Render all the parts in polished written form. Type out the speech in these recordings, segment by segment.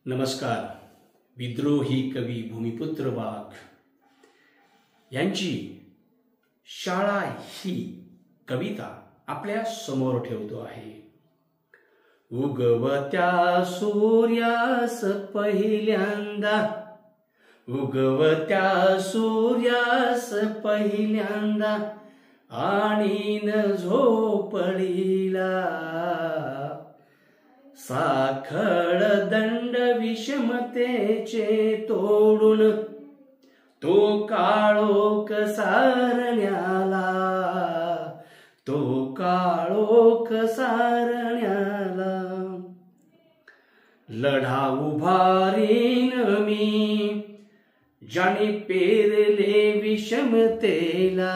नमस्कार. विद्रोही कवी भूमिपुत्र वाघ यांची शाळा ही कविता आपल्या समोर ठेवतो आहे. उगवत्या सूर्यास पहिल्यांदा, उगवत्या सूर्यास पहिल्यांदा आणीन झोपडीला, साखळ दंड विषमतेचे तोडून तो काळोख सारण्याला, तो काळोख सारण्याला. लढा उभारीन मी ज्याने पेरले विषमतेला,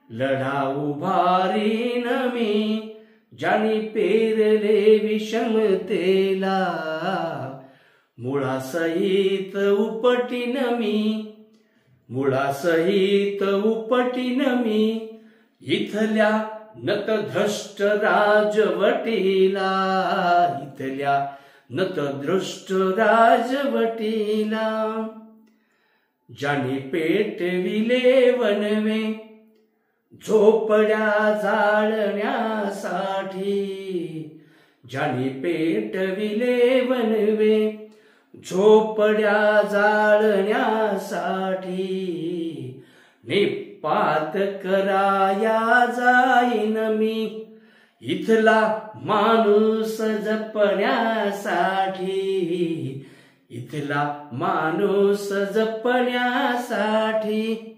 लढा उभारीन मी ज्याने पेरले विषमतेला. मुळासहित उपटीन मी, मुळासहित उपटीन मी इथल्या नतद्रष्ट राजवटीला, इथल्या नतद्रष्ट राजवटीला. ज्याने पेटविले वनवे झोपड्या जाळण्यासाठी, ज्याने पेटविले वनवे झोपड्या जाळण्यासाठी. निपात कराया जाईन मी इथला माणूस जपण्यासाठी, इथला माणूस जपण्यासाठी.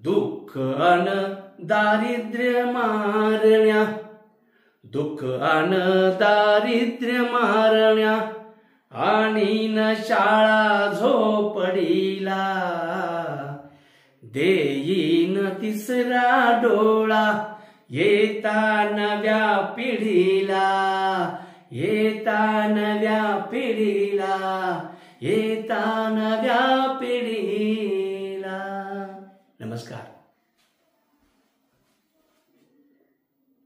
दुःख अन दारिद्र्य मारण्या, दुःख अन दारिद्र्य मारण्या आणि न शाळा झोपडीला. देईन तिसरा डोळा येता नव्या पिढीला, येता नव्या पिढीला, येता नव्या पिढीला. नमस्कार.